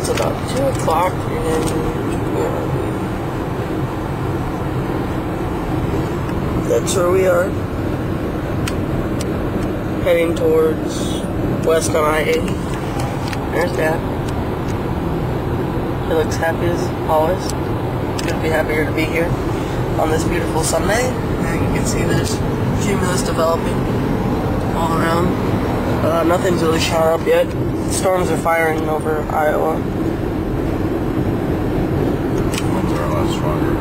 It's about 2 o'clock and that's where we are. Heading towards west on I-80. There's Dad. He looks happy as always. Couldn't be happier to be here on this beautiful Sunday. And you can see there's cumulus developing all around. Nothing's really shot up yet. Storms are firing over Iowa. Winds are a lot stronger.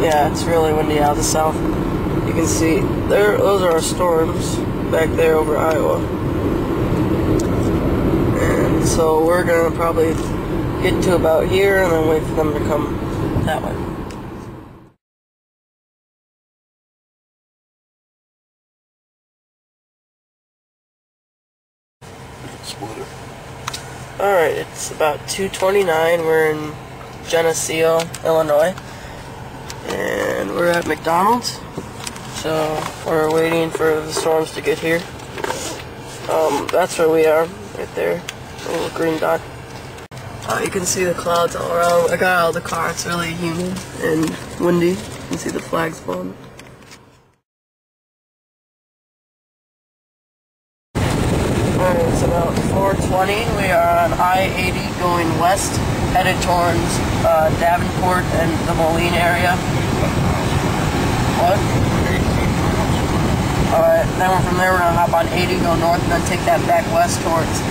Yeah, it's really windy out of the south. You can see there; those are our storms back there over Iowa. And so we're gonna probably get to about here and then wait for them to come that way. Alright, it's about 2:29. We're in Geneseo, Illinois. And we're at McDonald's. So we're waiting for the storms to get here. That's where we are, right there. A little green dot. You can see the clouds all around. I got out of the car. It's really humid and windy. You can see the flags blowing. Alright, it's about 4:20. We are on I-80 going west, headed towards Davenport and the Moline area. What? Alright, then from there we're going to hop on 80, go north, and then take that back west towards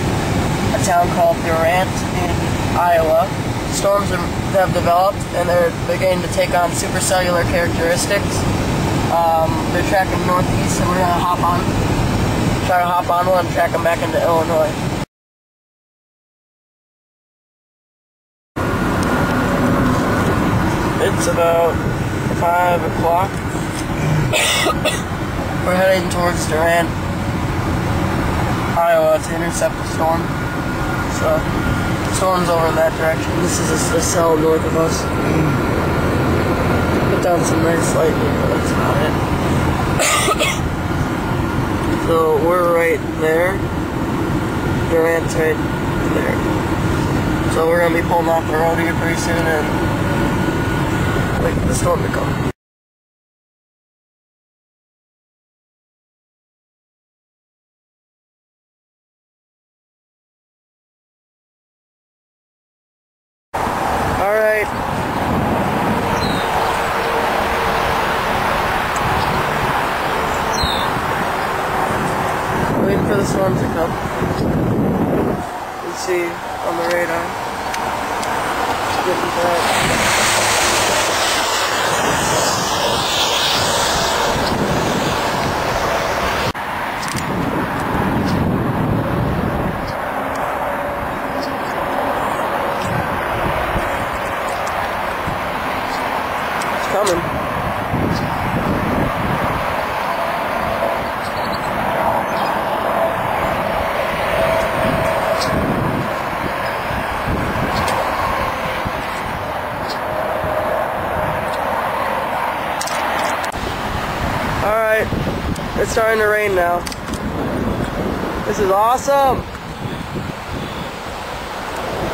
a town called Durant in Iowa. Storms have developed, and they're beginning to take on supercellular characteristics. They're tracking northeast, and we're going to try to hop on one and track them back into Illinois. It's about 5 o'clock. We're heading towards Durant, Iowa to intercept the storm. So, the storm's over in that direction. This is a cell north of us. Put down some nice lightning, but that's about it. So, we're right there. Durant's right there. So, we're going to be pulling off the road here pretty soon and wait for the storm to come. Alright. Waiting for the storm to come. You can see on the radar. It's getting bad. Coming. Alright, it's starting to rain now. This is awesome!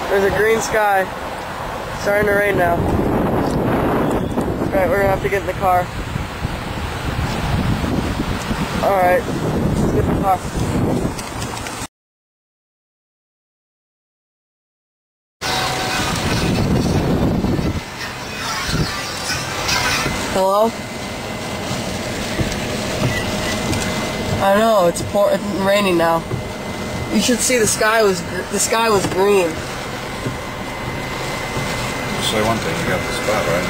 There's a green sky. It's starting to rain now. Alright, we're gonna have to get in the car. Alright, let's get in the car. Hello? I know, it's raining now. You should see the sky was green. Say one thing, you got the spot right.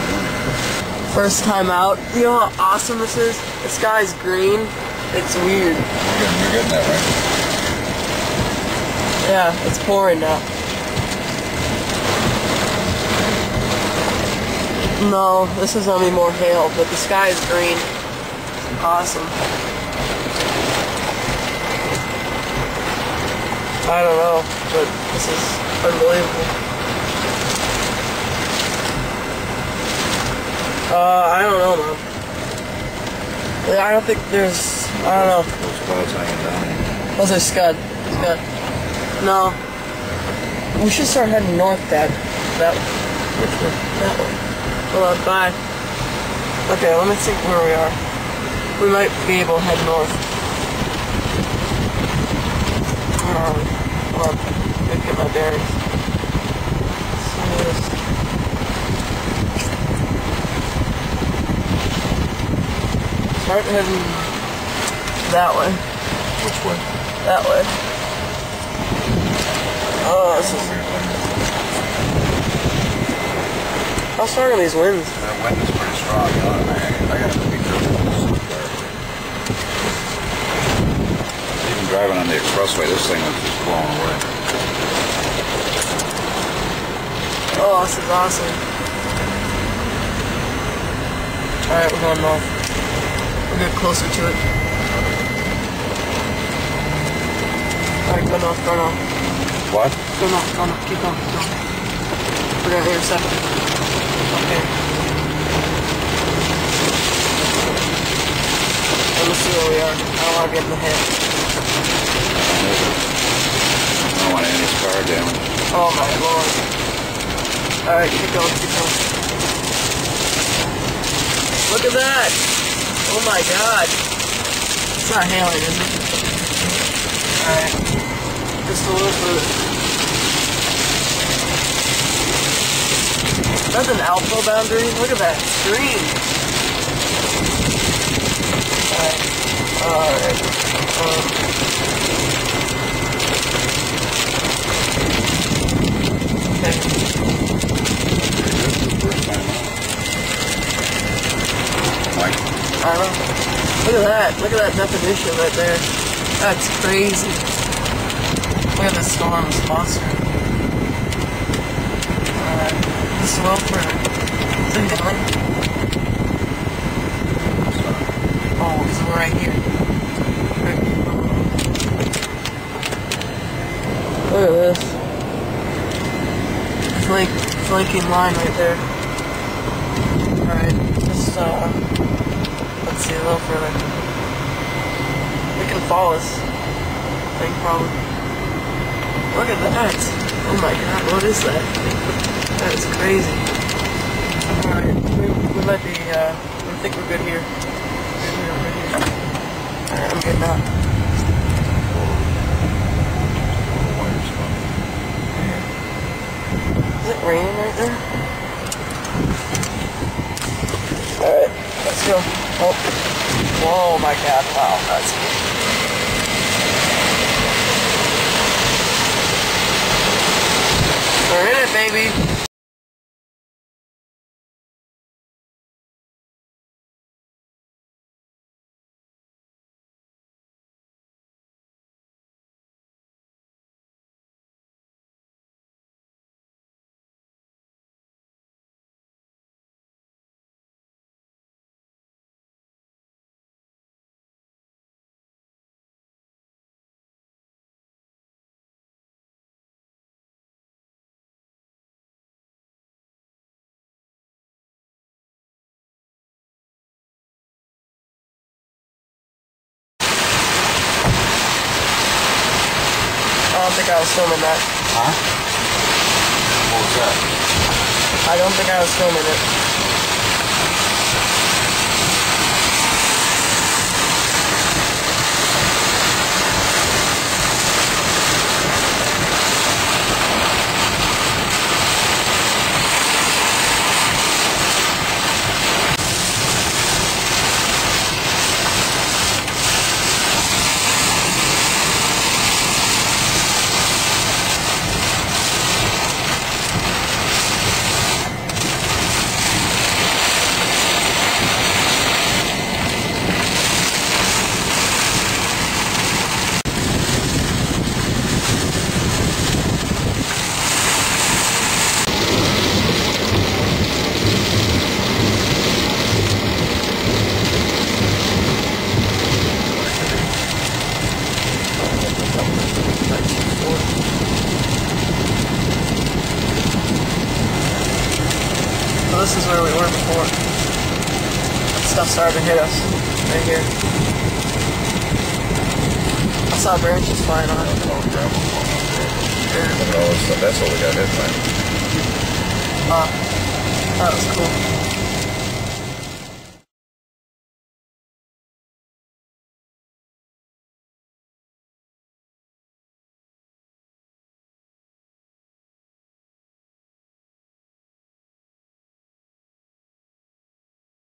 First time out. You know how awesome this is? The sky's green. It's weird. You're getting that right. Yeah, it's pouring now. No, this is gonna be more hail, but the sky is green. Awesome. I don't know, but this is unbelievable. I don't know, man. I don't think there's, I don't know. Those clouds hanging down here. Those are scud. Scud. No. We should start heading north, Dad. That way. Which way? That way. Hold on, bye. Okay, let me think where we are. We might be able to head north. Hold on. Let me get my bearings. Start heading that way. Which way? That way. Oh, this is... How strong are these winds? That wind is pretty strong. I gotta be careful. Even driving on the expressway, this thing was just blowing away. Oh, this is awesome. Alright, we're going north. We'll get closer to it. Alright, go north, go north. What? Go north, keep going, keep going. We're gonna intercept it. Okay. Let me see where we are. I don't want to get in the hit. I don't want any scar damage. Oh my lord. Alright, keep going, keep going. Look at that! Oh my god! It's not hailing, is it? Alright. Just a little further. That's an alpha boundary? Look at that screen! Alright. I don't know. Look at that. Look at that definition right there. That's crazy. Look at this storm, this monster. Alright. This is well for... Is it going? Oh, so we're right here. Look at this. Flanking line right there. Alright, just let's see a little further. They can follow us. I think probably. Look at that! Oh my god, what is that? That is crazy. Alright, we might be, I think we're good here. Alright, I'm good now. Is it raining right there? Alright, let's go. Oh. Whoa, my god, wow, that's good. We're in it, baby. I don't think I was filming that. Huh? What was that? I don't think I was filming it. So this is where we were before. That stuff started to hit us right here. I saw branches flying on it. sure. Look at all this stuff. That's what we got hit by. That was cool.